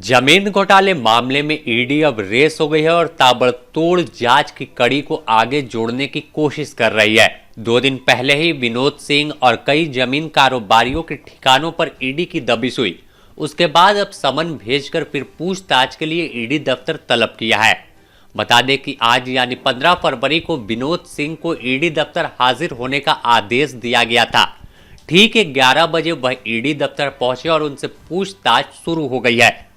जमीन घोटाले मामले में ईडी अब रेस हो गई है और ताबड़तोड़ जांच की कड़ी को आगे जोड़ने की कोशिश कर रही है। 2 दिन पहले ही विनोद सिंह और कई जमीन कारोबारियों के ठिकानों पर ईडी की दबिश हुई। उसके बाद अब समन भेजकर फिर पूछताछ के लिए ईडी दफ्तर तलब किया है। बता दें कि आज यानी 15 फरवरी को विनोद सिंह को ईडी दफ्तर हाजिर होने का आदेश दिया गया था। ठीक 11 बजे वह ईडी दफ्तर पहुंचे और उनसे पूछताछ शुरू हो गई है।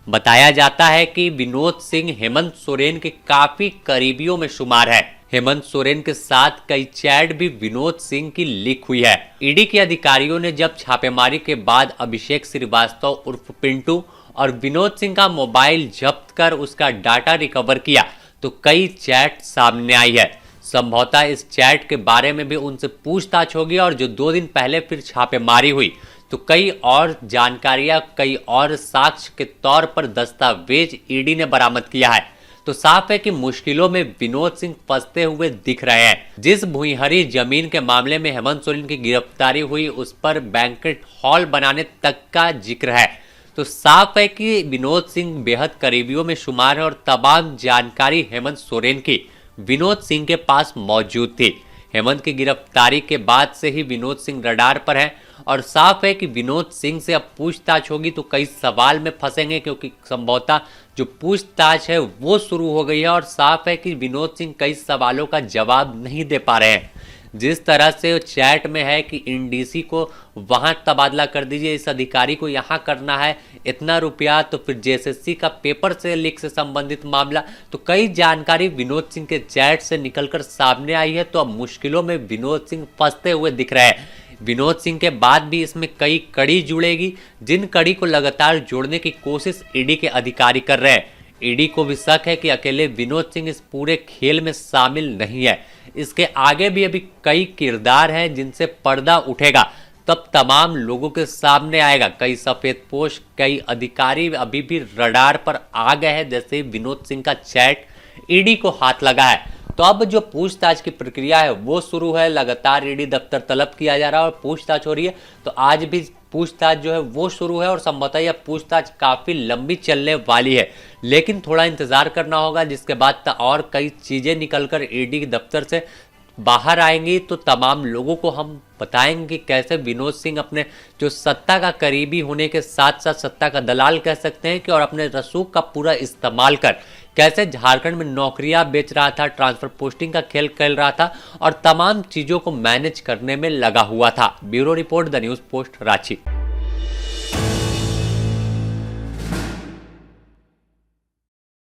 बताया जाता है कि विनोद सिंह हेमंत सोरेन के काफी करीबियों में शुमार है। हेमंत सोरेन के साथ कई चैट भी विनोद सिंह की लीक हुई है। ईडी के अधिकारियों ने जब छापेमारी के बाद अभिषेक श्रीवास्तव उर्फ पिंटू और विनोद सिंह का मोबाइल जब्त कर उसका डाटा रिकवर किया तो कई चैट सामने आई है। संभवतः इस चैट के बारे में भी उनसे पूछताछ होगी और जो 2 दिन पहले फिर छापेमारी हुई तो कई और जानकारियां, कई और साक्ष्य के तौर पर दस्तावेज ईडी ने बरामद किया है। तो साफ है कि मुश्किलों में विनोद सिंह फंसते हुए दिख रहे हैं। जिस भूईहरी जमीन के मामले में हेमंत सोरेन की गिरफ्तारी हुई उस पर बैंक्वेट हॉल बनाने तक का जिक्र है। तो साफ है कि विनोद सिंह बेहद करीबियों में शुमार है और तमाम जानकारी हेमंत सोरेन की विनोद सिंह के पास मौजूद थी। हेमंत की गिरफ्तारी के बाद से ही विनोद सिंह रडार पर है और साफ है कि विनोद सिंह से अब पूछताछ होगी तो कई सवाल में फंसेंगे, क्योंकि संभवतः जो पूछताछ है वो शुरू हो गई है और साफ है कि विनोद सिंह कई सवालों का जवाब नहीं दे पा रहे हैं। जिस तरह से चैट में है कि इंडीसी को वहां तबादला कर दीजिए, इस अधिकारी को यहां करना है, इतना रुपया, तो फिर जेएसएससी का पेपर से लीक से संबंधित मामला, तो कई जानकारी विनोद सिंह के चैट से निकलकर सामने आई है। तो अब मुश्किलों में विनोद सिंह फंसते हुए दिख रहे हैं। विनोद सिंह के बाद भी इसमें कई कड़ी जुड़ेगी, जिन कड़ी को लगातार जोड़ने की कोशिश ईडी के अधिकारी कर रहे हैं। ईडी को भी शक है कि अकेले विनोद सिंह इस पूरे खेल में शामिल नहीं है। इसके आगे भी अभी कई किरदार हैं जिनसे पर्दा उठेगा, तब तमाम लोगों के सामने आएगा। कई सफेदपोश, कई अधिकारी अभी भी रडार पर आ गए हैं, जैसे विनोद सिंह का चैट ईडी को हाथ लगा है। तो अब जो पूछताछ की प्रक्रिया है वो शुरू है। लगातार ईडी दफ्तर तलब किया जा रहा है और पूछताछ हो रही है। तो आज भी पूछताछ जो है वो शुरू है और संभवतः यह पूछताछ काफी लंबी चलने वाली है, लेकिन थोड़ा इंतजार करना होगा, जिसके बाद और कई चीजें निकलकर ईडी दफ्तर से बाहर आएंगी। तो तमाम लोगों को हम बताएंगे कि कैसे विनोद सिंह अपने जो सत्ता का करीबी होने के साथ साथ सत्ता का दलाल कह सकते हैं कि और अपने रसूख का पूरा इस्तेमाल कर कैसे झारखंड में नौकरियां बेच रहा था, ट्रांसफर पोस्टिंग का खेल खेल रहा था और तमाम चीजों को मैनेज करने में लगा हुआ था। Bureau report, the news post, Ranchi.